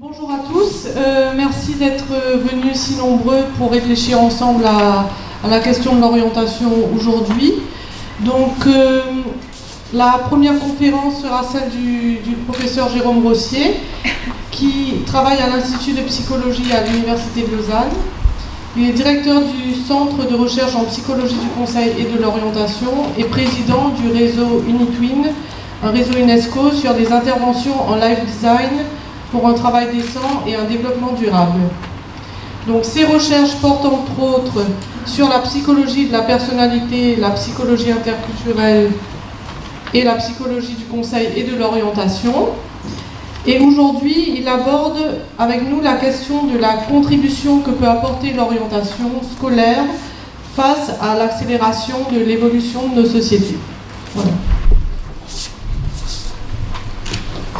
Bonjour à tous, merci d'être venus si nombreux pour réfléchir ensemble à la question de l'orientation aujourd'hui. Donc la première conférence sera celle du professeur Jérôme Rossier, qui travaille à l'Institut de psychologie à l'Université de Lausanne. Il est directeur du Centre de recherche en psychologie du conseil et de l'orientation et président du réseau UniTwin, un réseau UNESCO sur des interventions en life design pour un travail décent et un développement durable. Donc ces recherches portent entre autres sur la psychologie de la personnalité, la psychologie interculturelle et la psychologie du conseil et de l'orientation. Et aujourd'hui, il aborde avec nous la question de la contribution que peut apporter l'orientation scolaire face à l'accélération de l'évolution de nos sociétés. Voilà.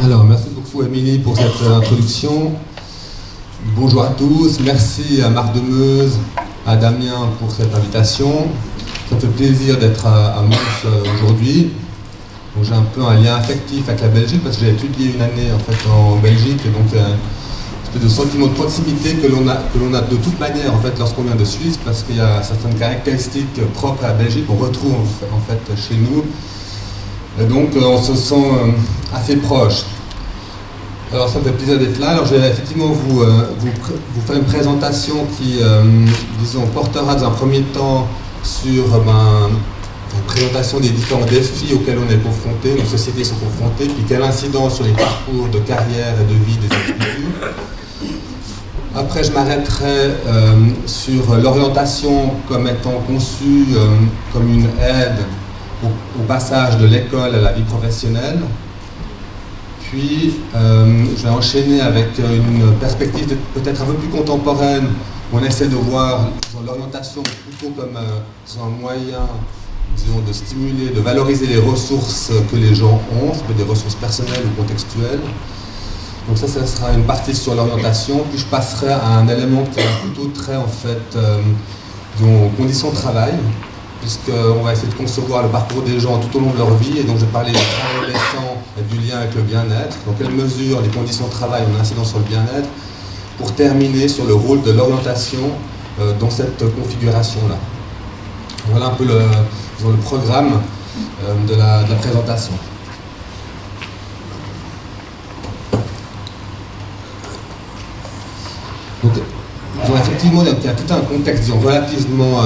Alors, merci beaucoup Émilie pour cette introduction. Bonjour à tous, merci à Marc Demeuse, à Damien pour cette invitation. Ça me fait plaisir d'être à Mons aujourd'hui. Donc, j'ai un peu un lien affectif avec la Belgique parce que j'ai étudié une année en fait en Belgique et donc une espèce de sentiment de proximité que l'on a de toute manière en fait lorsqu'on vient de Suisse, parce qu'il y a certaines caractéristiques propres à la Belgique qu'on retrouve en fait chez nous. Et donc on se sent assez proche. Alors ça me fait plaisir d'être là. Alors je vais effectivement vous faire une présentation qui, disons, portera dans un premier temps sur une présentation des différents défis auxquels on est confronté, nos sociétés sont confrontées, puis quelle incidence sur les parcours de carrière et de vie des individus. Après, je m'arrêterai sur l'orientation comme étant conçue comme une aide au passage de l'école à la vie professionnelle. Puis, je vais enchaîner avec une perspective peut-être un peu plus contemporaine, où on essaie de voir l'orientation plutôt comme un moyen, disons, de stimuler, de valoriser les ressources que les gens ont, ça peut être des ressources personnelles ou contextuelles. Donc ça sera une partie sur l'orientation, puis je passerai à un élément qui est plutôt trait en fait aux conditions de travail, puisqu'on va essayer de concevoir le parcours des gens tout au long de leur vie, et donc je vais parler du travail décent et du lien avec le bien-être, dans quelle mesure les conditions de travail ont une incidence sur le bien-être, pour terminer sur le rôle de l'orientation dans cette configuration-là. Voilà un peu le programme de la présentation. Donc, effectivement, il y a tout un contexte relativement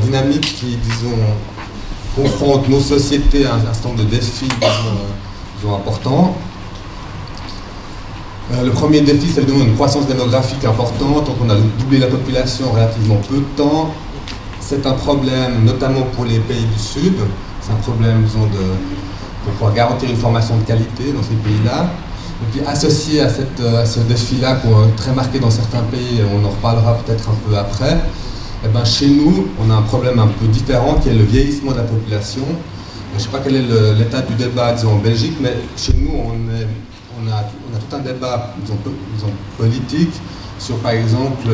dynamique qui confronte nos sociétés à un certain nombre de défis importants. Le premier défi, c'est évidemment une croissance démographique importante, donc on a doublé la population en relativement peu de temps. C'est un problème, notamment pour les pays du Sud, c'est un problème pour pouvoir garantir une formation de qualité dans ces pays-là. Et puis associé à ce défi-là, très marqué dans certains pays, on en reparlera peut-être un peu après, et ben chez nous, on a un problème un peu différent qui est le vieillissement de la population. Je ne sais pas quel est l'état du débat en Belgique, mais chez nous, on a tout un débat politique sur, par exemple,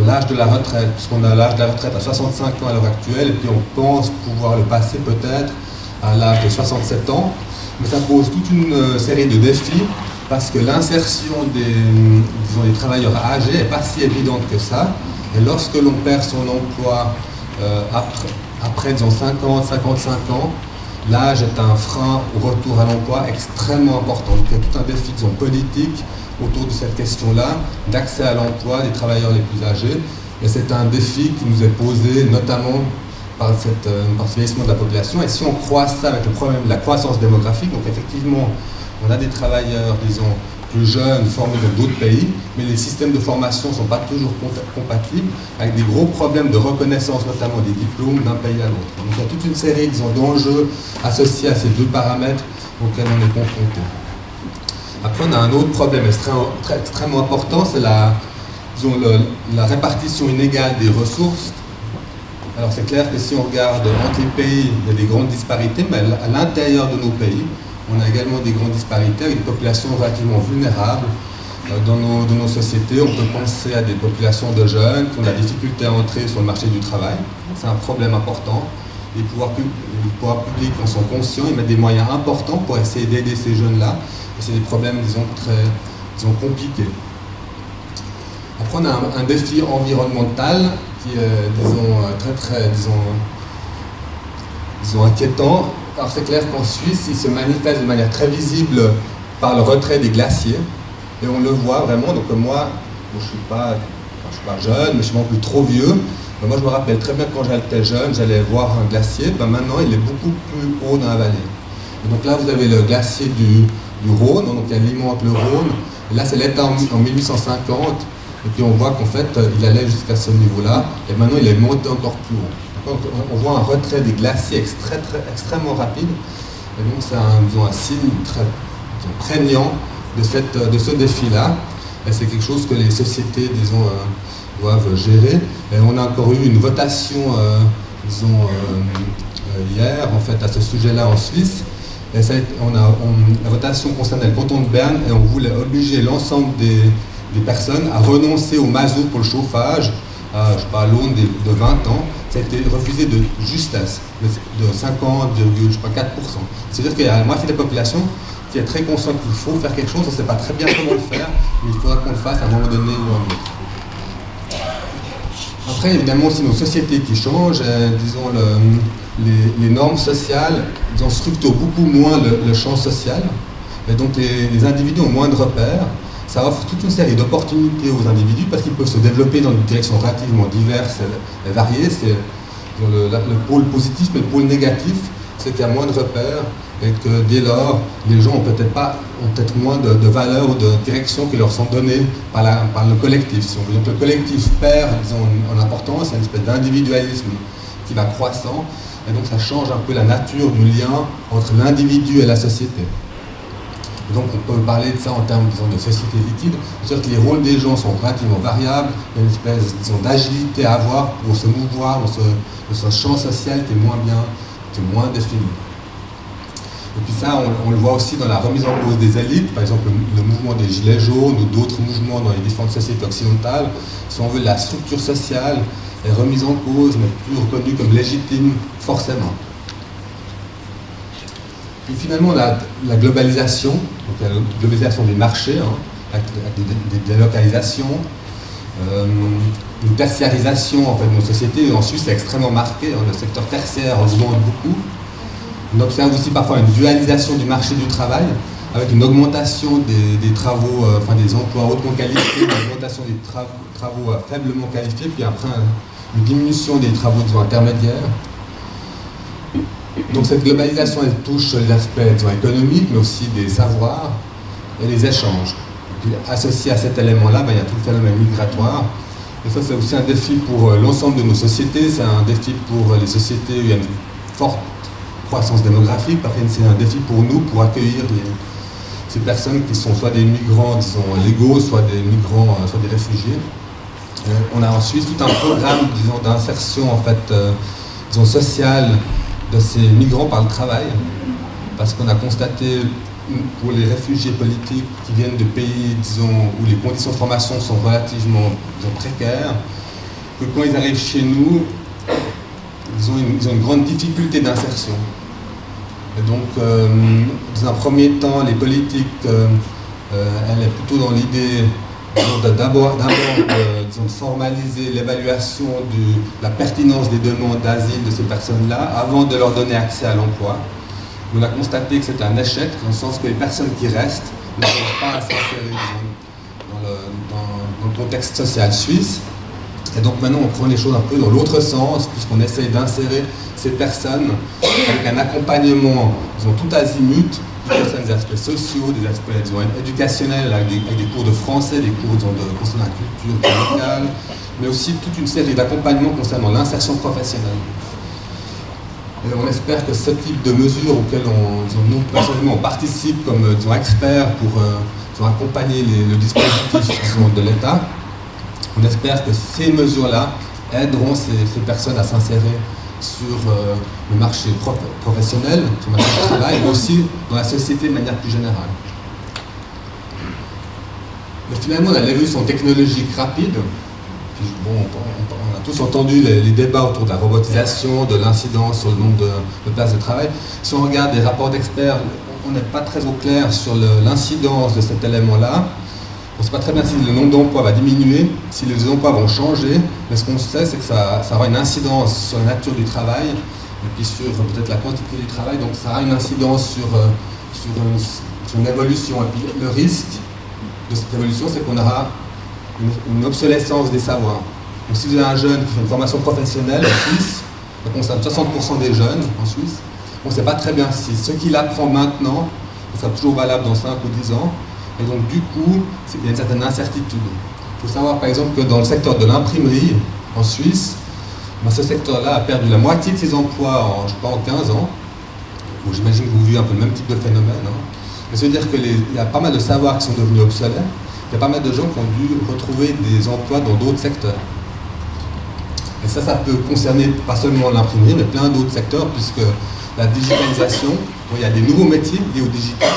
l'âge de la retraite, puisqu'on a l'âge de la retraite à 65 ans à l'heure actuelle, et puis on pense pouvoir le passer peut-être à l'âge de 67 ans. Mais ça pose toute une série de défis, parce que l'insertion des travailleurs âgés n'est pas si évidente que ça. Et lorsque l'on perd son emploi après 50, 55 ans, l'âge est un frein au retour à l'emploi extrêmement important. Donc il y a tout un défi politique autour de cette question-là, d'accès à l'emploi des travailleurs les plus âgés. Et c'est un défi qui nous est posé notamment par ce vieillissement de la population. Et si on croise ça avec le problème de la croissance démographique, donc effectivement, on a des travailleurs, disons, plus jeunes, formés dans d'autres pays, mais les systèmes de formation ne sont pas toujours compatibles, avec des gros problèmes de reconnaissance, notamment des diplômes d'un pays à l'autre. Donc il y a toute une série, disons, d'enjeux associés à ces deux paramètres auxquels on est confronté. Après, on a un autre problème extrêmement important, c'est la répartition inégale des ressources. Alors c'est clair que si on regarde entre les pays, il y a des grandes disparités, mais à l'intérieur de nos pays, on a également des grandes disparités avec des populations relativement vulnérables. Dans nos sociétés, on peut penser à des populations de jeunes qui ont la difficulté à entrer sur le marché du travail. C'est un problème important. Les pouvoirs publics en sont conscients, ils mettent des moyens importants pour essayer d'aider ces jeunes-là. Et c'est des problèmes, disons, disons, compliqué. Après, on a un défi environnemental qui est, disons, inquiétant. Alors, c'est clair qu'en Suisse, il se manifeste de manière très visible par le retrait des glaciers. Et on le voit vraiment. Donc, moi, je ne suis pas jeune, mais je ne suis non plus trop vieux. Mais moi, je me rappelle très bien quand j'étais jeune, j'allais voir un glacier. Maintenant, il est beaucoup plus haut dans la vallée. Et donc là, vous avez le glacier du Rhône, donc il alimente le Rhône. Et là, c'est l'état en 1850. Et puis on voit qu'en fait, il allait jusqu'à ce niveau-là, et maintenant il est monté encore plus haut. On voit un retrait des glaciers extrêmement rapide, et donc c'est un signe très prégnant de ce défi-là. Et c'est quelque chose que les sociétés, disons, doivent gérer. Et on a encore eu une votation, hier, en fait, à ce sujet-là en Suisse. Et la votation concernait le canton de Berne, et on voulait obliger l'ensemble des personnes à renoncer au mazout pour le chauffage, à l'aune de 20 ans. Ça a été refusé de justesse, de 50,4%. C'est-à-dire qu'il y a la moitié de la population qui est très consciente qu'il faut faire quelque chose, on ne sait pas très bien comment le faire, mais il faudra qu'on le fasse à un moment donné ou à un autre. Après, évidemment, aussi nos sociétés qui changent, disons, les normes sociales, disons, structurent beaucoup moins le champ social, et donc les individus ont moins de repères. Ça offre toute une série d'opportunités aux individus parce qu'ils peuvent se développer dans des directions relativement diverses et variées. C'est le pôle positif, mais le pôle négatif, c'est qu'il y a moins de repères et que dès lors, les gens ont peut-être moins de valeurs ou de directions qui leur sont données par le collectif. Si on veut. Donc le collectif perd, disons, en importance, il y a une espèce d'individualisme qui va croissant, et donc ça change un peu la nature du lien entre l'individu et la société. Donc on peut parler de ça en termes, disons, de société liquide. C'est-à-dire que les rôles des gens sont relativement variables, il y a une espèce, disons, d'agilité à avoir pour se mouvoir dans ce champ social qui est moins défini. Et puis ça, on le voit aussi dans la remise en cause des élites, par exemple le mouvement des Gilets jaunes ou d'autres mouvements dans les différentes sociétés occidentales. Si on veut, la structure sociale est remise en cause, mais plus reconnue comme légitime, forcément. Et finalement, la globalisation, donc la globalisation des marchés, avec des délocalisations, une tertiarisation en fait, de nos sociétés. En Suisse, c'est extrêmement marqué. Le secteur tertiaire augmente beaucoup. On observe aussi parfois une dualisation du marché du travail, avec une augmentation des travaux, des emplois hautement qualifiés, une augmentation des travaux faiblement qualifiés, puis après une diminution des travaux, disons, intermédiaires. Donc cette globalisation, elle touche les aspects, disons, économiques, mais aussi des savoirs et les échanges. Et puis, associé à cet élément-là, il y a tout le phénomène migratoire. Et ça, c'est aussi un défi pour l'ensemble de nos sociétés. C'est un défi pour les sociétés où il y a une forte croissance démographique. Parfois, c'est un défi pour nous, pour accueillir ces personnes qui sont soit des migrants, disons, légaux, soit des migrants, soit des réfugiés. On a en Suisse tout un programme, disons, d'insertion, en fait, disons, sociale de ces migrants par le travail, parce qu'on a constaté pour les réfugiés politiques qui viennent de pays, disons, où les conditions de formation sont relativement, disons, précaires, que quand ils arrivent chez nous, ils ont une grande difficulté d'insertion. Et donc, dans un premier temps, les politiques, elle est plutôt dans l'idée d'abord de formaliser l'évaluation de la pertinence des demandes d'asile de ces personnes-là avant de leur donner accès à l'emploi. On a constaté que c'était un échec, dans le sens que les personnes qui restent ne peuvent pas s'insérer dans le contexte social suisse. Et donc maintenant on prend les choses un peu dans l'autre sens, puisqu'on essaye d'insérer ces personnes avec un accompagnement, disons, tout azimut, qui concerne des aspects sociaux, des aspects, disons, éducationnels, avec des cours de français, des cours, disons, concernant la culture locale, mais aussi toute une série d'accompagnements concernant l'insertion professionnelle. Et on espère que ce type de mesures auxquelles nous personnellement on participe comme, disons, experts pour accompagner le dispositif, disons, de l'État, on espère que ces mesures-là aideront ces personnes à s'insérer sur le marché professionnel, sur le marché du travail, mais aussi dans la société de manière plus générale. Mais finalement, on a l'évolution technologique rapide. Puis, bon, on a tous entendu les débats autour de la robotisation, de l'incidence sur le nombre de places de travail. Si on regarde des rapports d'experts, on n'est pas très au clair sur l'incidence de cet élément-là. sait pas très bien si le nombre d'emplois va diminuer, si les emplois vont changer, mais ce qu'on sait, c'est que ça aura une incidence sur la nature du travail, et puis sur peut-être la quantité du travail, donc ça aura une incidence sur une évolution. Et puis le risque de cette évolution, c'est qu'on aura une obsolescence des savoirs. Donc si vous avez un jeune qui fait une formation professionnelle en Suisse, ça concerne 60% des jeunes en Suisse, on ne sait pas très bien si ce qu'il apprend maintenant sera toujours valable dans 5 ou 10 ans. Et donc du coup, il y a une certaine incertitude. Il faut savoir par exemple que dans le secteur de l'imprimerie en Suisse, ce secteur-là a perdu la moitié de ses emplois en, je sais pas, en 15 ans. Bon, j'imagine que vous vivez un peu le même type de phénomène. Hein. Mais ça veut dire qu'il y a pas mal de savoirs qui sont devenus obsolètes. Il y a pas mal de gens qui ont dû retrouver des emplois dans d'autres secteurs. Et ça peut concerner pas seulement l'imprimerie, mais plein d'autres secteurs, puisque la digitalisation, bon, il y a des nouveaux métiers liés au digital,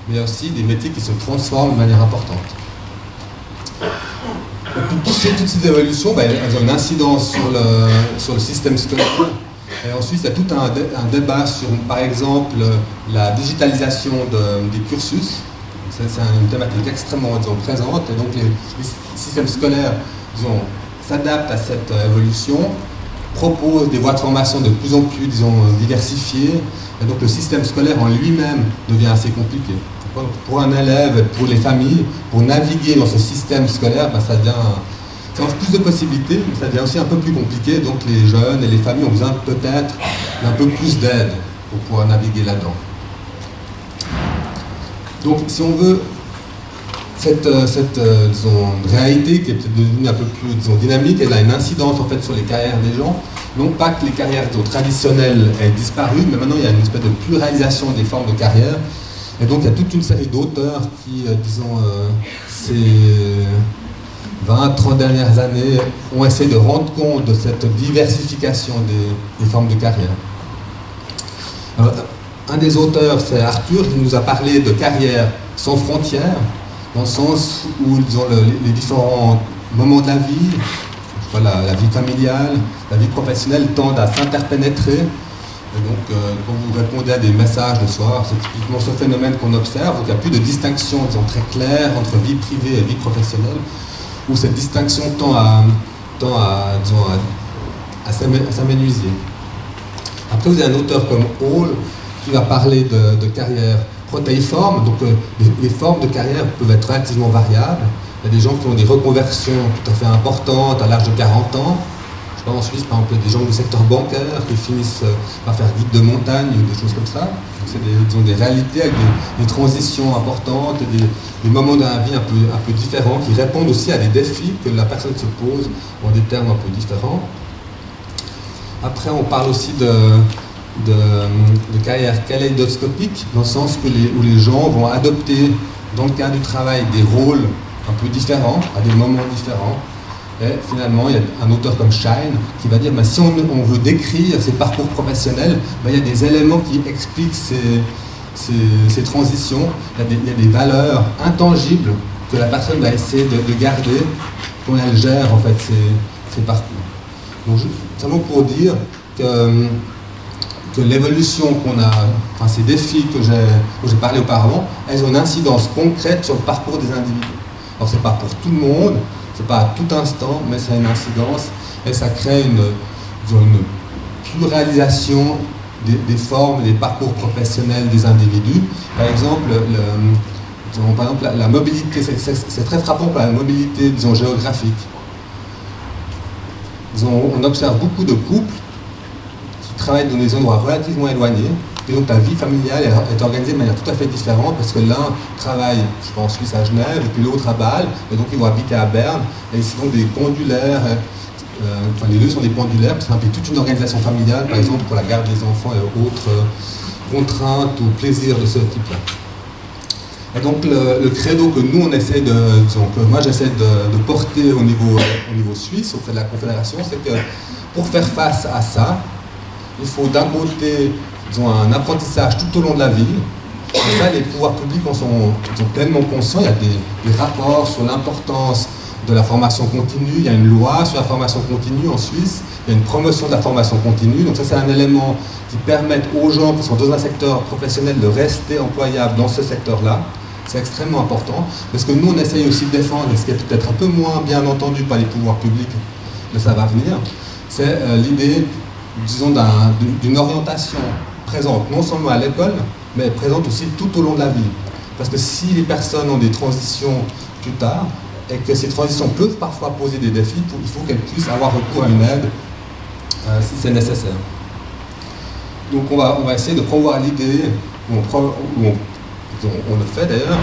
mais il y a aussi des métiers qui se transforment de manière importante. Donc, toutes ces évolutions, elles ont une incidence sur le système scolaire. Et ensuite, il y a tout un débat sur, par exemple, la digitalisation des cursus. C'est une thématique extrêmement, disons, présente. Et donc, les systèmes scolaires, disons, s'adaptent à cette évolution, proposent des voies de formation de plus en plus, disons, diversifiées. Et donc, le système scolaire en lui-même devient assez compliqué. Donc, pour un élève, pour les familles, pour naviguer dans ce système scolaire, ça offre plus de possibilités, mais ça devient aussi un peu plus compliqué. Donc, les jeunes et les familles ont besoin peut-être d'un peu plus d'aide pour pouvoir naviguer là-dedans. Donc, si on veut cette disons, réalité qui est peut-être devenue un peu plus, disons, dynamique, elle a une incidence en fait sur les carrières des gens. Non pas que les carrières, disons, traditionnelles aient disparu, mais maintenant il y a une espèce de pluralisation des formes de carrière. Et donc il y a toute une série d'auteurs qui, disons, ces 20-30 dernières années ont essayé de rendre compte de cette diversification des formes de carrière. Alors, un des auteurs, c'est Arthur, qui nous a parlé de carrière sans frontières, dans le sens où, disons, les différents moments de la vie, la vie familiale, la vie professionnelle tendent à s'interpénétrer. Et donc, quand vous répondez à des messages le soir, c'est typiquement ce phénomène qu'on observe. Donc, il n'y a plus de distinction, disons, très claire entre vie privée et vie professionnelle, où cette distinction tend à s'amenuiser. Après, vous avez un auteur comme Hall qui va parler de carrière protéiforme. Donc, les formes de carrière peuvent être relativement variables. Il y a des gens qui ont des reconversions tout à fait importantes à l'âge de 40 ans. Je sais pas, en Suisse, par exemple, il y a des gens du secteur bancaire qui finissent par faire guide de montagne ou des choses comme ça. C'est des réalités avec des transitions importantes, des moments dans la vie un peu différents qui répondent aussi à des défis que la personne se pose en des termes un peu différents. Après, on parle aussi de carrière kaléidoscopique, dans le sens où les gens vont adopter, dans le cadre du travail, des rôles un peu différents, à des moments différents. Et finalement, il y a un auteur comme Shine qui va dire si on veut décrire ces parcours professionnels, il y a des éléments qui expliquent ces transitions. Il y a des valeurs intangibles que la personne va essayer de garder quand elle gère en fait ces parcours. Donc, simplement pour dire que l'évolution qu'on a, enfin ces défis dont j'ai parlé auparavant, elles ont une incidence concrète sur le parcours des individus. Alors c'est pas pour tout le monde, c'est pas à tout instant, mais ça a une incidence et ça crée une pluralisation des formes et des parcours professionnels des individus. Par exemple, la mobilité, c'est très frappant pour la mobilité, disons, géographique. On observe beaucoup de couples qui travaillent dans des endroits relativement éloignés, et donc la vie familiale est organisée de manière tout à fait différente, parce que l'un travaille, je pense, en Suisse à Genève, et puis l'autre à Bâle, et donc ils vont habiter à Berne, et ils sont des pendulaires, les deux sont des pendulaires, parce que ça implique toute une organisation familiale, par exemple pour la garde des enfants et autres contraintes ou plaisirs de ce type-là. Et donc le credo que nous on essaie moi j'essaie de porter au niveau suisse, auprès de la Confédération, c'est que pour faire face à ça, il faut d'un côté un apprentissage tout au long de la vie. Et ça, les pouvoirs publics en sont pleinement conscients. Il y a des rapports sur l'importance de la formation continue. Il y a une loi sur la formation continue en Suisse. Il y a une promotion de la formation continue. Donc ça, c'est un élément qui permet aux gens qui sont dans un secteur professionnel de rester employables dans ce secteur-là. C'est extrêmement important, parce que nous, on essaye aussi de défendre, et ce qui est peut-être un peu moins bien entendu par les pouvoirs publics, mais ça va venir, c'est l'idée, disons, d'une orientation présente non seulement à l'école, mais présente aussi tout au long de la vie. Parce que si les personnes ont des transitions plus tard, et que ces transitions peuvent parfois poser des défis, il faut qu'elles puissent avoir recours à une aide si c'est nécessaire. Donc on va essayer de promouvoir l'idée, on le fait d'ailleurs,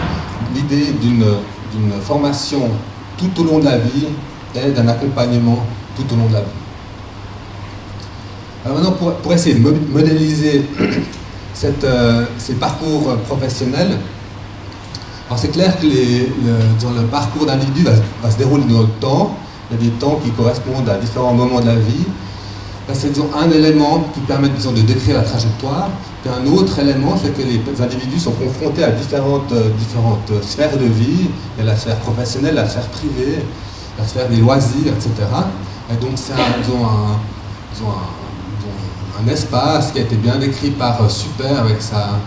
l'idée d'une formation tout au long de la vie et d'un accompagnement tout au long de la vie. Alors maintenant, pour essayer de modéliser ces parcours professionnels, alors c'est clair que le parcours d'individu va se dérouler dans le temps. Il y a des temps qui correspondent à différents moments de la vie. C'est un élément qui permet de décrire la trajectoire. Puis un autre élément, c'est que les individus sont confrontés à différentes sphères de vie. Il y a la sphère professionnelle, la sphère privée, la sphère des loisirs, etc. Et donc c'est un espace qui a été bien décrit par Super avec sa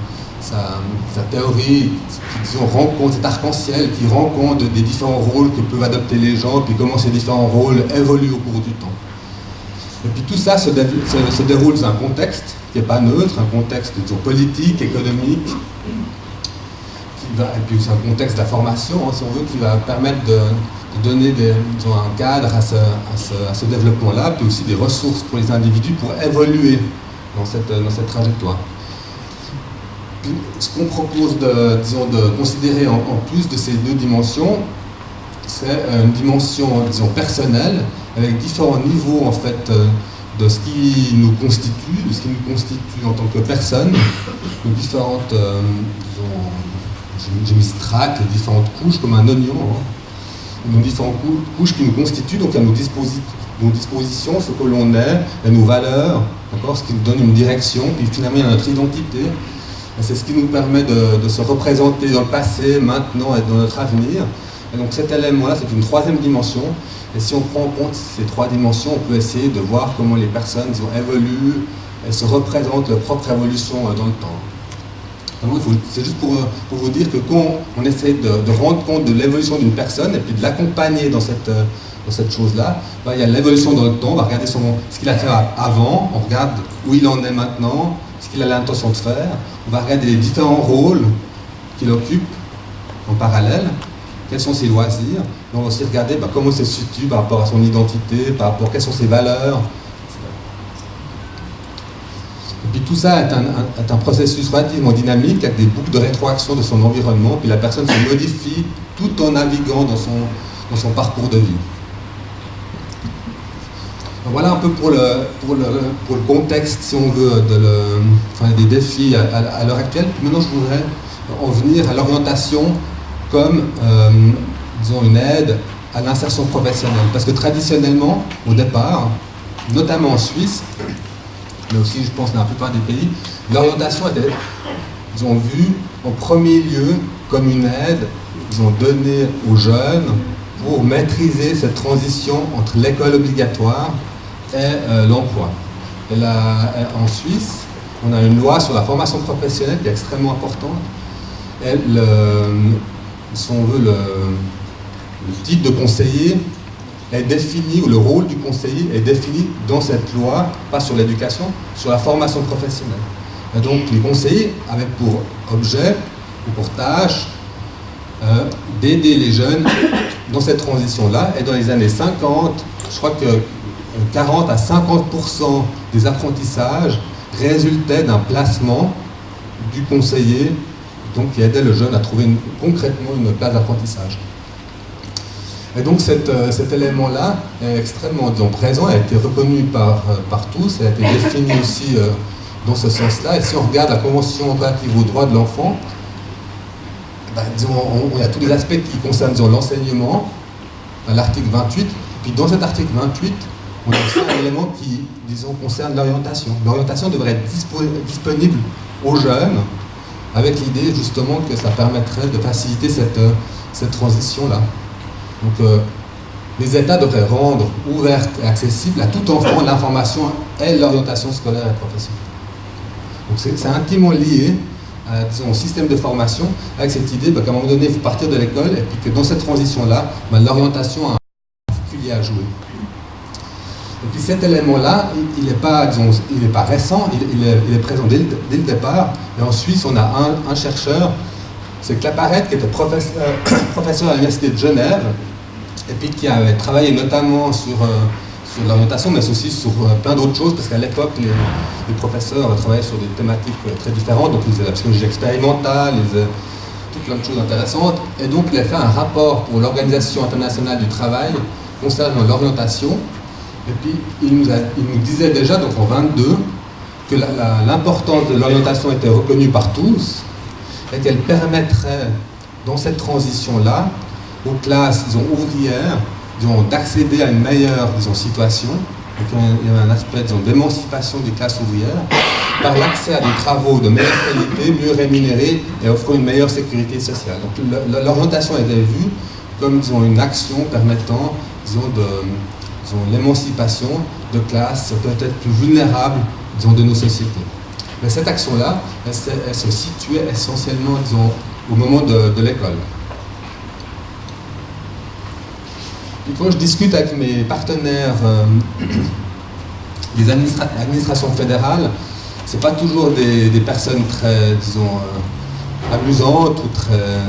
théorie qui rencontre cet arc-en-ciel, qui rend compte des différents rôles que peuvent adopter les gens, puis comment ces différents rôles évoluent au cours du temps. Et puis tout ça se déroule dans un contexte qui n'est pas neutre, un contexte politique, économique, et puis c'est un contexte de la formation, si on veut, qui va permettre de donner un cadre à ce développement-là, puis aussi des ressources pour les individus pour évoluer dans cette trajectoire. Puis, ce qu'on propose de considérer en plus de ces deux dimensions, c'est une dimension, personnelle, avec différents niveaux en fait de ce qui nous constitue, en tant que personne, donc différentes, j'ai mis strates, différentes couches comme un oignon, donc différentes couches qui nous constituent, donc à nos dispositions, ce que l'on est, et nos valeurs, ce qui nous donne une direction, puis finalement il y a notre identité. C'est ce qui nous permet de se représenter dans le passé, maintenant et dans notre avenir. Et donc cet élément-là, c'est une troisième dimension. Et si on prend en compte ces trois dimensions, on peut essayer de voir comment les personnes évoluent et se représentent leur propre évolution dans le temps. C'est juste pour vous dire que quand on essaie de rendre compte de l'évolution d'une personne et puis de l'accompagner dans cette chose-là, il y a l'évolution dans le temps, on va regarder ce qu'il a fait avant, on regarde où il en est maintenant, ce qu'il a l'intention de faire, on va regarder les différents rôles qu'il occupe en parallèle, quels sont ses loisirs, et on va aussi regarder comment il se situe par rapport à son identité, par rapport à quelles sont ses valeurs. Et puis tout ça est un processus relativement dynamique avec des boucles de rétroaction de son environnement, puis la personne se modifie tout en naviguant dans son parcours de vie. Donc voilà un peu pour le contexte, si on veut, des défis à l'heure actuelle. Puis maintenant, je voudrais en venir à l'orientation comme, une aide à l'insertion professionnelle. Parce que traditionnellement, au départ, notamment en Suisse, mais aussi, je pense, dans la plupart des pays, l'orientation était, vue en premier lieu comme une aide, donnée aux jeunes pour maîtriser cette transition entre l'école obligatoire et l'emploi. Et en Suisse, on a une loi sur la formation professionnelle qui est extrêmement importante. Et si on veut, le titre de conseiller est défini, ou le rôle du conseiller est défini dans cette loi, pas sur l'éducation, sur la formation professionnelle. Et donc les conseillers avaient pour objet ou pour tâche d'aider les jeunes dans cette transition-là. Et dans les années 50, je crois que 40 à 50% des apprentissages résultaient d'un placement du conseiller, donc qui aidait le jeune à trouver concrètement une place d'apprentissage. Et donc cet élément-là est extrêmement présent, a été reconnu par tous, et a été défini aussi dans ce sens-là. Et si on regarde la Convention relative aux droits de l'enfant, il y a tous les aspects qui concernent l'enseignement, l'article 28, puis dans cet article 28, on a aussi un élément qui, concerne l'orientation. L'orientation devrait être disponible aux jeunes, avec l'idée justement que ça permettrait de faciliter cette transition-là. Donc les États devraient rendre ouverte et accessible à tout enfant l'information et l'orientation scolaire et professionnelle. Donc c'est intimement lié, disons, système de formation avec cette idée qu'à un moment donné, il faut partir de l'école et puis que dans cette transition-là, l'orientation a un particulier à jouer. Et puis cet élément-là, il n'est pas, pas récent, il est présent dès le départ. Et en Suisse, on a un chercheur, c'est Claparède, qui était professeur à l'Université de Genève, et puis qui avait travaillé notamment sur l'orientation, mais aussi sur plein d'autres choses, parce qu'à l'époque, les professeurs travaillaient sur des thématiques très différentes, donc ils faisaient la psychologie expérimentale, ils faisaient tout plein de choses intéressantes, et donc il a fait un rapport pour l'Organisation internationale du travail concernant l'orientation, et puis il nous disait déjà, donc en 22, que l'importance de l'orientation était reconnue par tous, et qu'elle permettrait, dans cette transition-là, aux classes, disons, ouvrières, d'accéder à une meilleure, situation. Donc il y a un aspect, d'émancipation des classes ouvrières, par l'accès à des travaux de meilleure qualité, mieux rémunérés et offrant une meilleure sécurité sociale. Donc l'orientation était vue comme, une action permettant, l'émancipation de classes peut-être plus vulnérables, de nos sociétés. Mais cette action-là, elle se situait essentiellement, au moment de l'école. Et quand je discute avec mes partenaires des administrations fédérales, ce n'est pas toujours des personnes très, amusantes ou très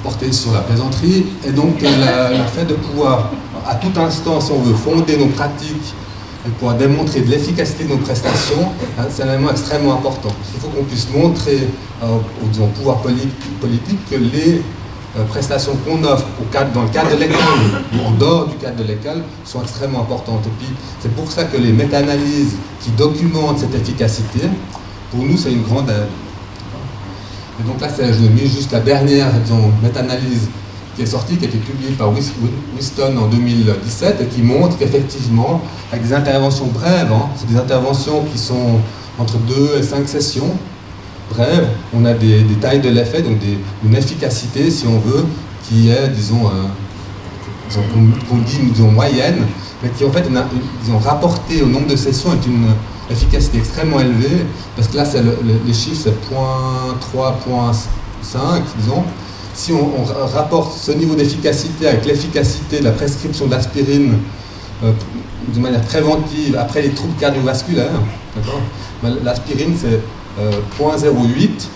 portées sur la plaisanterie. Et donc, le fait de pouvoir, à tout instant, si on veut, fonder nos pratiques et pouvoir démontrer de l'efficacité de nos prestations, c'est un élément extrêmement important. Il faut qu'on puisse montrer au pouvoir politique que les prestations qu'on offre dans le cadre de l'école ou en dehors du cadre de l'école sont extrêmement importantes. Et puis c'est pour ça que les méta-analyses qui documentent cette efficacité, pour nous c'est une grande aide. Et donc là, je mets juste la dernière méta-analyse qui est sortie, qui a été publiée par Whiston en 2017 et qui montre qu'effectivement, avec des interventions brèves, c'est des interventions qui sont entre 2 et 5 sessions, bref, on a des tailles de l'effet, donc une efficacité, si on veut, qui est, qu'on dit, moyenne, mais qui en fait, rapporté au nombre de sessions, est une efficacité extrêmement élevée, parce que là, les chiffres, c'est 0.3, 0.5, disons. Si on rapporte ce niveau d'efficacité avec l'efficacité de la prescription d'aspirine de manière préventive après les troubles cardiovasculaires, l'aspirine, c'est 0.08,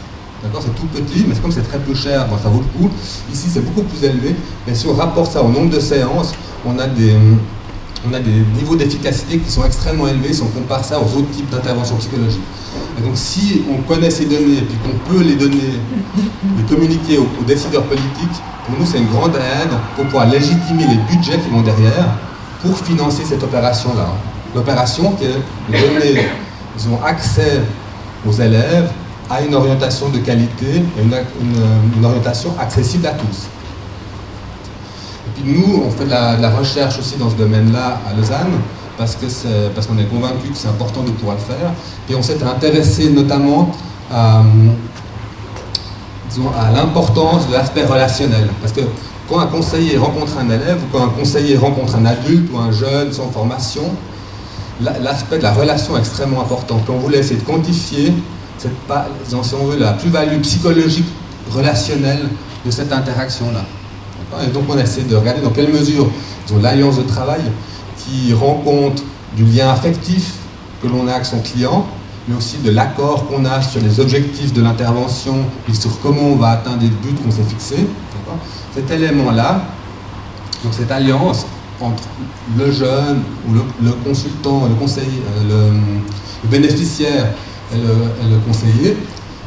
c'est tout petit, mais comme c'est très peu cher, ça vaut le coup. Ici, c'est beaucoup plus élevé, mais si on rapporte ça au nombre de séances, on a des niveaux d'efficacité qui sont extrêmement élevés si on compare ça aux autres types d'interventions psychologiques. Et donc, si on connaît ces données et puis qu'on peut les communiquer aux décideurs politiques, pour nous, c'est une grande aide pour pouvoir légitimer les budgets qui vont derrière pour financer cette opération-là. L'opération qui est de donner, accès aux élèves à une orientation de qualité et une orientation accessible à tous. Et puis nous, on fait de la recherche aussi dans ce domaine-là à Lausanne, parce qu'on est convaincu que c'est important de pouvoir le faire. Et on s'est intéressé notamment à l'importance de l'aspect relationnel. Parce que quand un conseiller rencontre un élève, ou quand un conseiller rencontre un adulte ou un jeune sans formation, l'aspect de la relation est extrêmement important. Quand on voulait essayer de quantifier, si on veut, la plus-value psychologique relationnelle de cette interaction-là. Et donc on essaie de regarder dans quelle mesure l'alliance de travail qui rend compte du lien affectif que l'on a avec son client, mais aussi de l'accord qu'on a sur les objectifs de l'intervention et sur comment on va atteindre les buts qu'on s'est fixés. Cet élément-là, donc cette alliance entre le jeune ou le consultant, le conseiller, le bénéficiaire et le conseiller,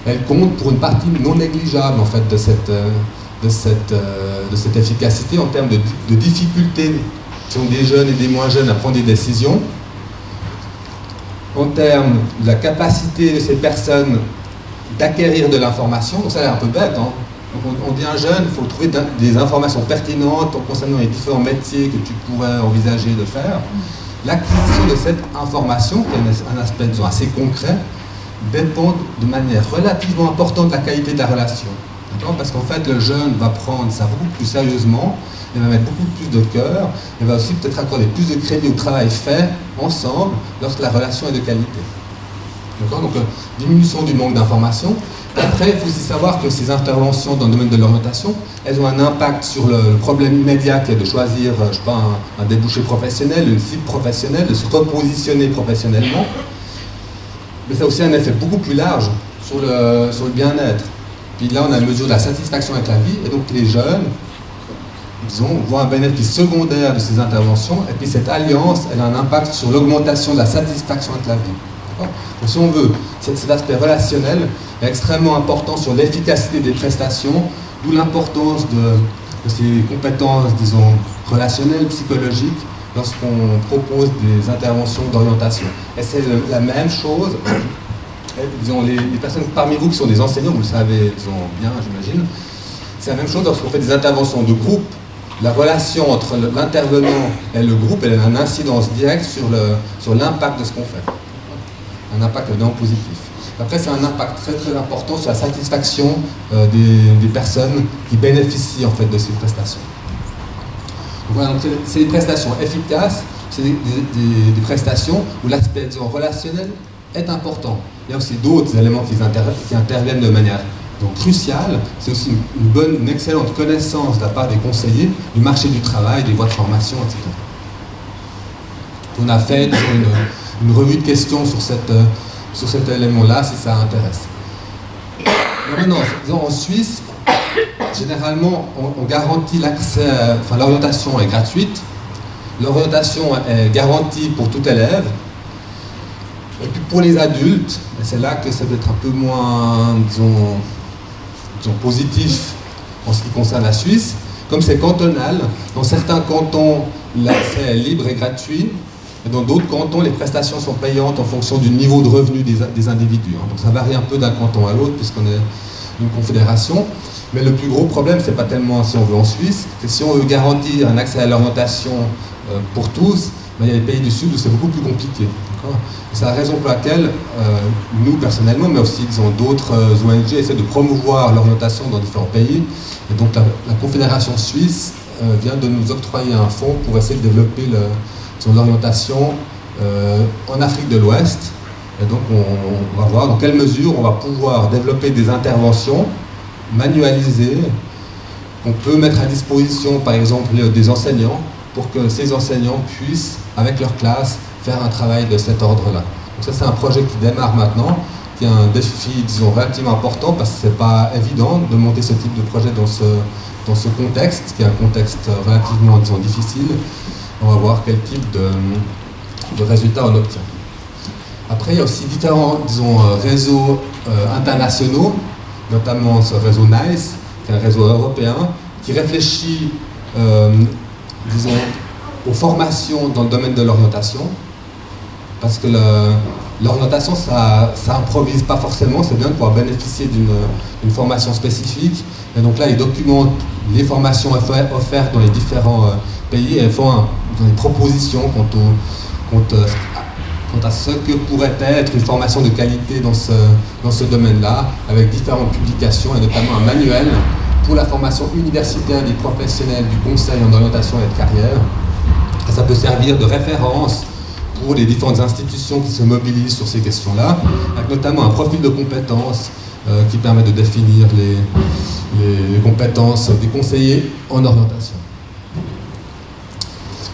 elle compte pour une partie non négligeable en fait de cette efficacité en termes de difficulté sont des jeunes et des moins jeunes à prendre des décisions, en termes de la capacité de ces personnes d'acquérir de l'information. Donc ça a l'air un peu bête, Donc on dit un jeune, il faut trouver des informations pertinentes concernant les différents métiers que tu pourrais envisager de faire. L'acquisition de cette information, qui est un aspect assez concret, dépend de manière relativement importante de la qualité de la relation. Parce qu'en fait, le jeune va prendre ça beaucoup plus sérieusement, il va mettre beaucoup plus de cœur, il va aussi peut-être accorder plus de crédit au travail fait ensemble lorsque la relation est de qualité. Donc, diminution du manque d'informations. Après, il faut aussi savoir que ces interventions dans le domaine de l'orientation, elles ont un impact sur le problème immédiat qui est de choisir, je sais pas, un débouché professionnel, une cible professionnelle, de se repositionner professionnellement. Mais ça a aussi un effet beaucoup plus large sur le bien-être. Puis là, on a une mesure de la satisfaction avec la vie, et donc les jeunes, disons, voient un bénéfice secondaire de ces interventions, et puis cette alliance, elle a un impact sur l'augmentation de la satisfaction avec la vie. Donc si on veut, cet aspect relationnel est extrêmement important sur l'efficacité des prestations, d'où l'importance de ces compétences, disons, relationnelles, psychologiques, lorsqu'on propose des interventions d'orientation. Et c'est la même chose, disons, les personnes parmi vous qui sont des enseignants, vous le savez, disons, bien, j'imagine, c'est la même chose lorsqu'on fait des interventions de groupe. La relation entre l'intervenant et le groupe, elle a une incidence directe sur l'impact de ce qu'on fait. Un impact évidemment positif. Après, c'est un impact très très important sur la satisfaction des personnes qui bénéficient en fait de ces prestations. Donc, voilà, donc c'est des prestations efficaces, c'est des prestations où l'aspect relationnel est important. Il y a aussi d'autres éléments qui interviennent de manière donc cruciale. C'est aussi une excellente connaissance de la part des conseillers du marché du travail, des voies de formation, etc. On a fait une revue de questions sur cet élément-là, si ça intéresse. Maintenant, en Suisse, généralement, on garantit l'accès, enfin l'orientation est gratuite, l'orientation est garantie pour tout élève, et puis pour les adultes, et c'est là que ça peut être un peu moins, disons, positif en ce qui concerne la Suisse, comme c'est cantonal, dans certains cantons, l'accès est libre et gratuit, et dans d'autres cantons, les prestations sont payantes en fonction du niveau de revenu des individus. Donc ça varie un peu d'un canton à l'autre, puisqu'on est une confédération. Mais le plus gros problème, c'est pas tellement si on veut en Suisse, c'est si on veut garantir un accès à l'orientation pour tous, il y a les pays du Sud où c'est beaucoup plus compliqué. C'est la raison pour laquelle nous, personnellement, mais aussi d'autres ONG essaient de promouvoir l'orientation dans différents pays. Et donc la Confédération suisse vient de nous octroyer un fonds pour essayer de développer l'orientation en Afrique de l'Ouest. Et donc on va voir dans quelle mesure on va pouvoir développer des interventions manualisées qu'on peut mettre à disposition, par exemple, des enseignants, pour que ces enseignants puissent, avec leur classe, faire un travail de cet ordre-là. Donc ça, c'est un projet qui démarre maintenant, qui est un défi, disons, relativement important, parce que c'est pas évident de monter ce type de projet dans ce contexte, qui est un contexte relativement, disons, difficile. On va voir quel type de résultats on obtient. Après, il y a aussi différents, disons, réseaux internationaux, notamment ce réseau NICE, qui est un réseau européen, qui réfléchit, disons, aux formations dans le domaine de l'orientation, parce que l'orientation, ça improvise pas forcément, c'est bien de pouvoir bénéficier d'une formation spécifique, et donc là, ils documentent les formations offertes dans les différents pays, et font des propositions quant à ce que pourrait être une formation de qualité dans ce domaine-là, avec différentes publications, et notamment un manuel pour la formation universitaire des professionnels du conseil en orientation et de carrière. Et ça peut servir de référence pour les différentes institutions qui se mobilisent sur ces questions-là, avec notamment un profil de compétences qui permet de définir les compétences des conseillers en orientation.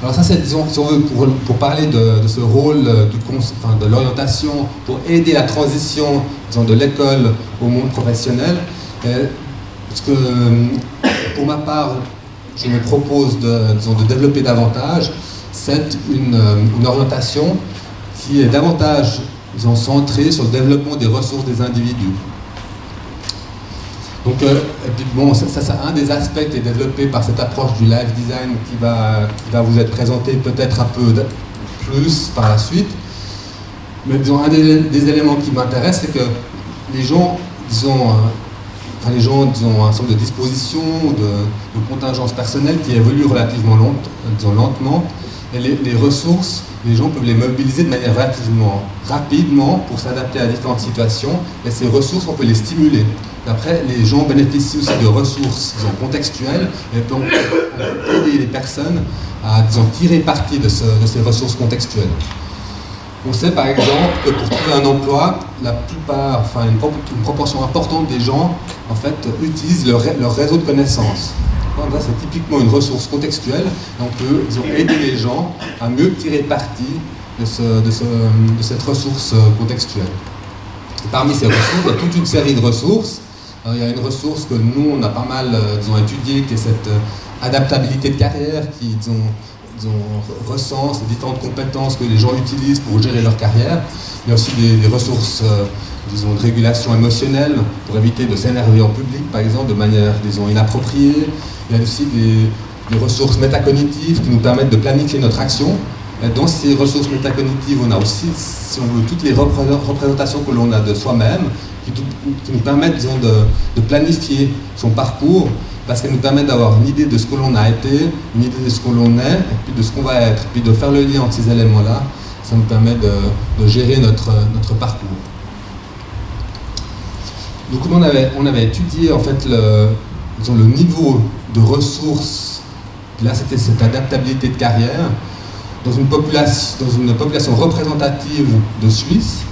Alors ça, c'est, disons, si on veut, pour parler de ce rôle de l'orientation, pour aider la transition, disons, de l'école au monde professionnel, parce que pour ma part, je me propose de développer davantage, c'est une orientation qui est davantage, disons, centrée sur le développement des ressources des individus. Donc, et puis bon, ça c'est un des aspects qui est développé par cette approche du life design qui va vous être présenté peut-être un peu plus par la suite. Mais disons, un des éléments qui m'intéresse, c'est que les gens, disons, un certain de dispositions, de contingences personnelles qui évoluent relativement lentement, et les ressources, les gens peuvent les mobiliser de manière relativement rapidement pour s'adapter à différentes situations, et ces ressources, on peut les stimuler. Après, les gens bénéficient aussi de ressources, disons, contextuelles, et on peut aider les personnes à, disons, tirer parti de ces ressources contextuelles. On sait par exemple que pour trouver un emploi, la plupart, enfin une proportion importante des gens en fait utilisent leur réseau de connaissances. Ça, c'est typiquement une ressource contextuelle. On peut aider les gens à mieux tirer parti de cette ressource contextuelle. Et parmi ces ressources, il y a toute une série de ressources. Il y a une ressource que nous, on a pas mal étudiée, qui est cette adaptabilité de carrière, qui recense les différentes compétences que les gens utilisent pour gérer leur carrière. Il y a aussi des ressources de régulation émotionnelle pour éviter de s'énerver en public, par exemple, de manière inappropriée. Il y a aussi des ressources métacognitives qui nous permettent de planifier notre action. Et dans ces ressources métacognitives, on a aussi, si on veut, toutes les représentations que l'on a de soi-même, qui nous permettent de planifier son parcours, parce qu'elles nous permettent d'avoir une idée de ce que l'on a été, une idée de ce que l'on est, et puis de ce qu'on va être, puis de faire le lien entre ces éléments-là. Ça nous permet de gérer notre parcours. Donc on avait étudié en fait le niveau de ressources, là c'était cette adaptabilité de carrière, dans une population représentative de Suisse.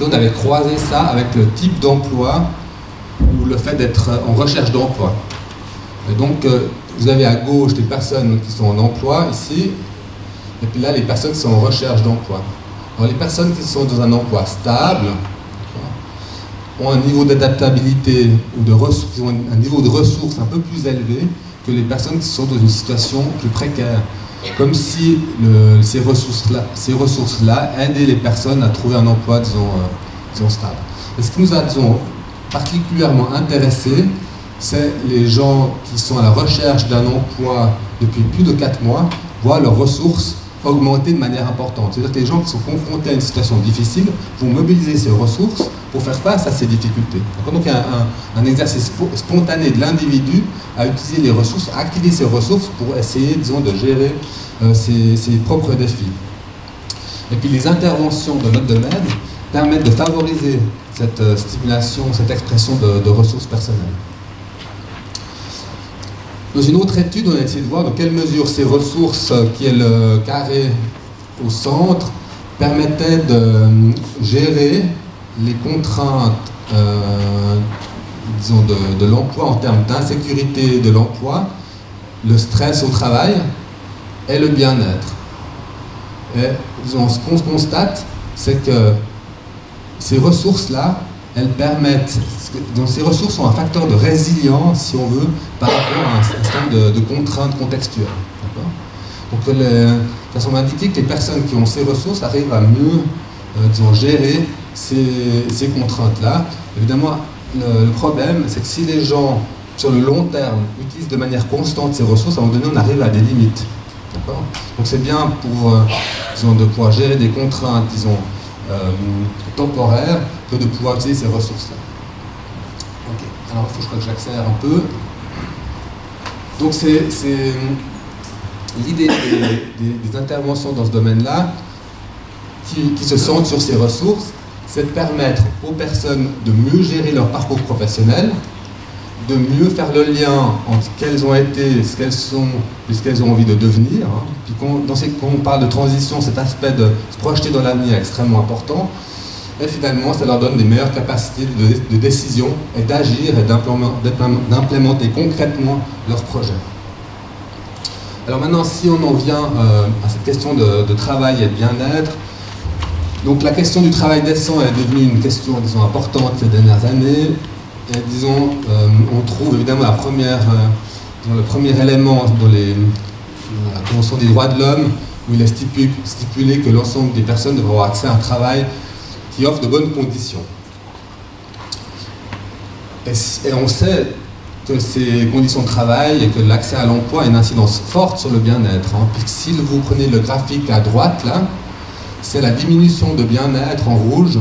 Et on avait croisé ça avec le type d'emploi ou le fait d'être en recherche d'emploi. Et donc vous avez à gauche des personnes qui sont en emploi ici, et puis là les personnes qui sont en recherche d'emploi. Alors les personnes qui sont dans un emploi stable ont un niveau d'adaptabilité ou ont un niveau de ressources un peu plus élevé que les personnes qui sont dans une situation plus précaire. Comme si ces ressources-là aidaient les personnes à trouver un emploi, disons stable. Et ce qui nous a, particulièrement intéressés, c'est les gens qui sont à la recherche d'un emploi depuis plus de 4 mois, voient leurs ressources augmenter de manière importante. C'est-à-dire que les gens qui sont confrontés à une situation difficile vont mobiliser ces ressources pour faire face à ces difficultés. Donc il y a un exercice spontané de l'individu à utiliser les ressources, à activer ces ressources pour essayer, disons, de gérer ses propres défis. Et puis les interventions de notre domaine permettent de favoriser cette stimulation, cette expression de ressources personnelles. Dans une autre étude, on a essayé de voir dans quelle mesure ces ressources, qui est le carré au centre, permettaient de gérer les contraintes disons de l'emploi en termes d'insécurité de l'emploi, le stress au travail et le bien-être. Et disons, ce qu'on constate, c'est que ces ressources-là, elles permettent, donc ces ressources sont un facteur de résilience, si on veut, par rapport à un certain nombre de contraintes contextuelles. Donc, ça semble indiquer que les personnes qui ont ces ressources arrivent à mieux, disons, gérer ces contraintes-là. Évidemment, le problème, c'est que si les gens, sur le long terme, utilisent de manière constante ces ressources, à un moment donné, on arrive à des limites. Donc, c'est bien disons, de pouvoir gérer des contraintes, disons, temporaire que de pouvoir utiliser ces ressources-là. Ok, alors il faut que j'accélère un peu. Donc c'est l'idée des interventions dans ce domaine-là qui se centrent sur ces ressources, c'est de permettre aux personnes de mieux gérer leur parcours professionnel, de mieux faire le lien entre ce qu'elles ont été, ce qu'elles sont et ce qu'elles ont envie de devenir. Puis quand on parle de transition, cet aspect de se projeter dans l'avenir est extrêmement important. Et finalement, ça leur donne des meilleures capacités de décision et d'agir et d'implémenter concrètement leurs projets. Alors maintenant, si on en vient à cette question de travail et de bien-être, donc la question du travail décent est devenue une question, disons, importante ces dernières années. Et disons, on trouve évidemment le premier élément dans la Convention des droits de l'homme, où il est stipulé que l'ensemble des personnes devraient avoir accès à un travail qui offre de bonnes conditions. Et on sait que ces conditions de travail et que l'accès à l'emploi a une incidence forte sur le bien-être. Puisque si vous prenez le graphique à droite, là, c'est la diminution de bien-être en rouge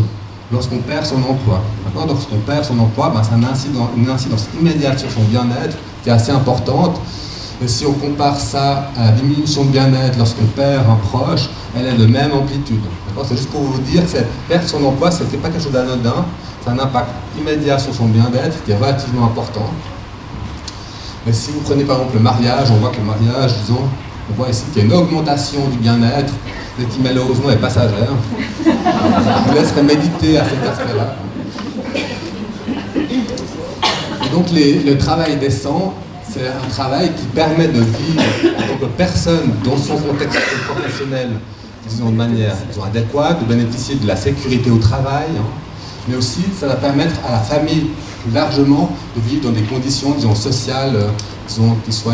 lorsqu'on perd son emploi. Lorsqu'on perd son emploi, ça a une incidence immédiate sur son bien-être qui est assez importante. Et si on compare ça à la diminution de bien-être lorsqu'on perd un proche, elle est de même amplitude. C'est juste pour vous dire que perdre son emploi, ce n'est pas quelque chose d'anodin, c'est un impact immédiat sur son bien-être qui est relativement important. Mais si vous prenez par exemple le mariage, on voit que le mariage, disons, On voit ici qu'il y a une augmentation du bien-être, mais qui malheureusement est passagère. Je vous laisserai méditer à cet aspect-là. Et donc le travail décent, c'est un travail qui permet de vivre en tant que personne dans son contexte professionnel, disons de manière adéquate, de bénéficier de la sécurité au travail, mais aussi ça va permettre à la famille plus largement de vivre dans des conditions, disons, sociales, disons, qui soient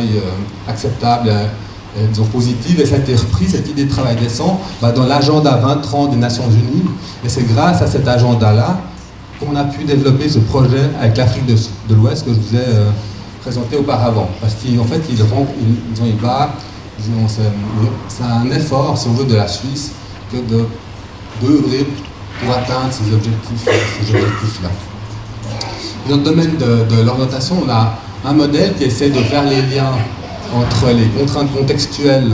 acceptables, disons, positives. Et ça a été repris, cette idée de travail décent, dans l'agenda 2030 des Nations Unies. Et c'est grâce à cet agenda-là qu'on a pu développer ce projet avec l'Afrique de l'Ouest que je vous ai présenté auparavant. Parce qu'en fait, c'est un effort, si on veut, de la Suisse que d'œuvrer pour atteindre ces objectifs-là. Dans le domaine de l'orientation, on a un modèle qui essaie de faire les liens entre les contraintes contextuelles,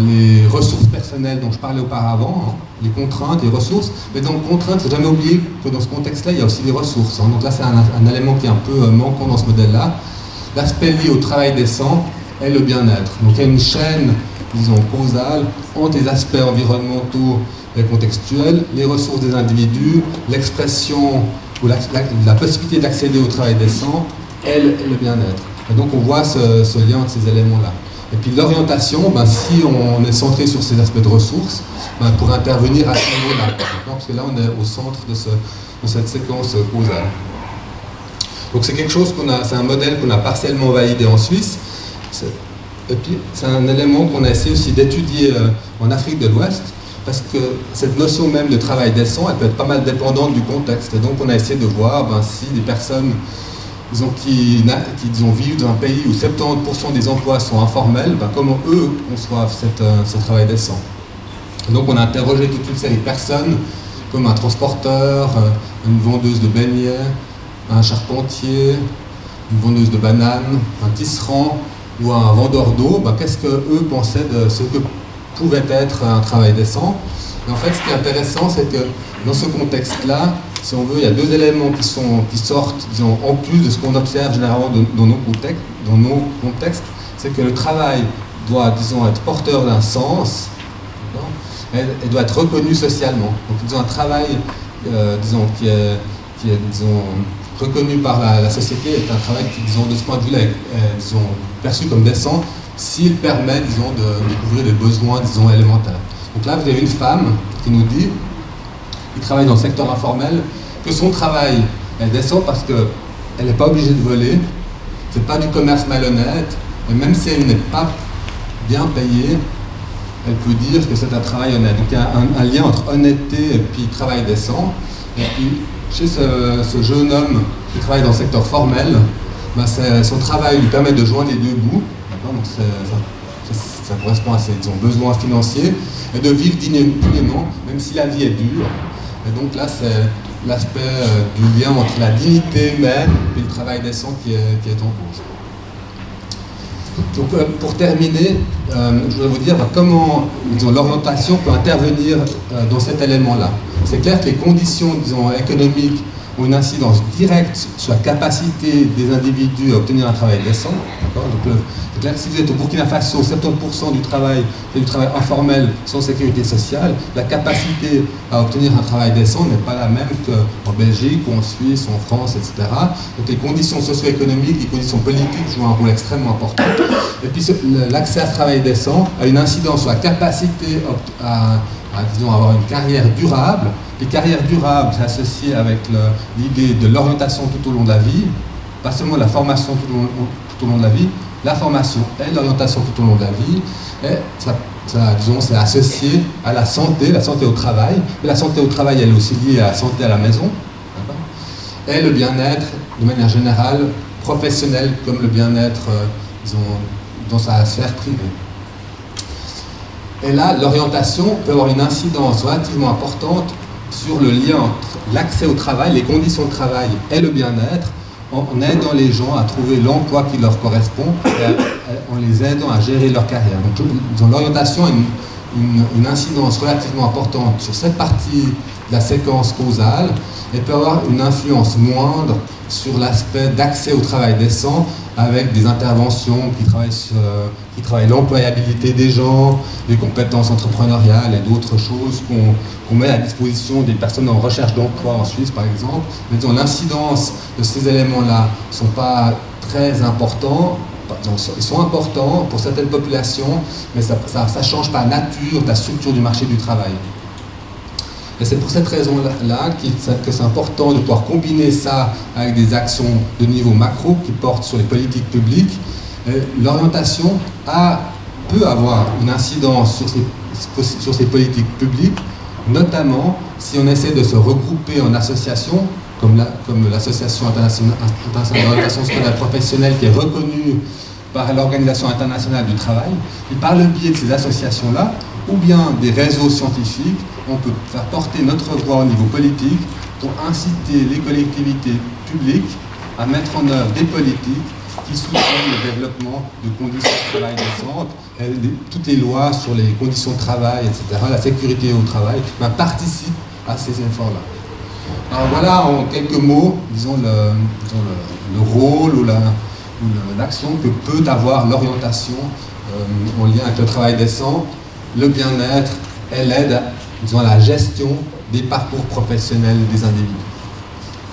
les ressources personnelles dont je parlais auparavant, les contraintes, les ressources. Mais dans les contraintes, il ne faut jamais oublier que dans ce contexte-là, il y a aussi des ressources. Donc là, c'est un élément qui est un peu manquant dans ce modèle-là. L'aspect lié au travail décent est le bien-être. Donc il y a une chaîne, disons, causale entre les aspects environnementaux et contextuels, les ressources des individus, l'expression ou la possibilité d'accéder au travail décent et le bien-être. Et donc on voit ce lien entre ces éléments-là. Et puis l'orientation, si on est centré sur ces aspects de ressources, pour intervenir à ce niveau-là. Parce que là on est au centre de cette séquence causale. Donc c'est quelque chose c'est un modèle qu'on a partiellement validé en Suisse. Et puis c'est un élément qu'on a essayé aussi d'étudier en Afrique de l'Ouest, parce que cette notion même de travail décent, elle peut être pas mal dépendante du contexte. Et donc on a essayé de voir si des personnes qui vivent dans un pays où 70% des emplois sont informels, comment eux conçoivent ce travail décent. Et donc on a interrogé toute une série de personnes, comme un transporteur, une vendeuse de beignets, un charpentier, une vendeuse de bananes, un tisserand ou un vendeur d'eau. Qu'est-ce qu'eux pensaient de ce que pouvait être un travail décent. Et en fait, ce qui est intéressant, c'est que dans ce contexte-là, si on veut, il y a deux éléments qui sortent, disons, en plus de ce qu'on observe généralement dans nos contextes, c'est que le travail doit, disons, être porteur d'un sens, et doit être reconnu socialement. Donc, disons, un travail, qui est reconnu par la société est un travail qui, disons, de ce point de vue-là, est, perçu comme décent, s'il permet, disons, de découvrir des besoins, disons, élémentaires. Donc là, vous avez une femme qui nous dit, qui travaille dans le secteur informel, que son travail est décent parce qu'elle n'est pas obligée de voler, c'est pas du commerce malhonnête, et même si elle n'est pas bien payée, elle peut dire que c'est un travail honnête. Donc il y a un lien entre honnêteté et puis travail décent. Et puis, chez ce jeune homme qui travaille dans le secteur formel, son travail lui permet de joindre les deux bouts. Donc ça correspond à ses, disons, besoins financiers, et de vivre dignement, même si la vie est dure. Et donc là, c'est l'aspect du lien entre la dignité humaine et le travail décent qui est en cause. Donc pour terminer, je voudrais vous dire comment, disons, l'orientation peut intervenir dans cet élément-là. C'est clair que les conditions, disons, économiques ont une incidence directe sur la capacité des individus à obtenir un travail décent. Donc, c'est clair que si vous êtes au Burkina Faso, 70% du travail est du travail informel sans sécurité sociale, la capacité à obtenir un travail décent n'est pas la même qu'en Belgique, ou en Suisse, ou en France, etc. Donc les conditions socio-économiques, les conditions politiques jouent un rôle extrêmement important. Et puis l'accès à ce travail décent a une incidence sur la capacité à disons, avoir une carrière durable. Les carrières durables, c'est associé avec l'idée de l'orientation tout au long de la vie, pas seulement la formation tout au long de la vie, la formation et l'orientation tout au long de la vie, et disons, c'est associé à la santé au travail, mais la santé au travail, elle est aussi liée à la santé à la maison, et le bien-être, de manière générale, professionnel, comme le bien-être, disons, dans sa sphère privée. Et là, l'orientation peut avoir une incidence relativement importante sur le lien entre l'accès au travail, les conditions de travail et le bien-être, en aidant les gens à trouver l'emploi qui leur correspond et en les aidant à gérer leur carrière. Donc l'orientation a une incidence relativement importante sur cette partie de la séquence causale et peut avoir une influence moindre sur l'aspect d'accès au travail décent avec des interventions qui travaillent l'employabilité des gens, les compétences entrepreneuriales et d'autres choses qu'on met à disposition des personnes en recherche d'emploi en Suisse, par exemple. Mais disons, l'incidence de ces éléments-là ne sont pas très importants. Ils sont importants pour certaines populations, mais ça ne change pas la nature, la structure du marché du travail. Et c'est pour cette raison-là que c'est important de pouvoir combiner ça avec des actions de niveau macro qui portent sur les politiques publiques. L'orientation peut avoir une incidence sur ces politiques publiques, notamment si on essaie de se regrouper en associations, comme l'Association internationale d'orientation scolaire professionnelle qui est reconnue par l'Organisation internationale du travail. Et par le biais de ces associations-là, ou bien des réseaux scientifiques, on peut faire porter notre voix au niveau politique pour inciter les collectivités publiques à mettre en œuvre des politiques qui soutiennent le développement de conditions de travail décentes. Toutes les lois sur les conditions de travail, etc., la sécurité au travail, participent à ces efforts-là. Alors voilà en quelques mots, disons le rôle ou l'action que peut avoir l'orientation en lien avec le travail décent, le bien-être et l'aide à la gestion des parcours professionnels des individus.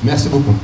Merci beaucoup.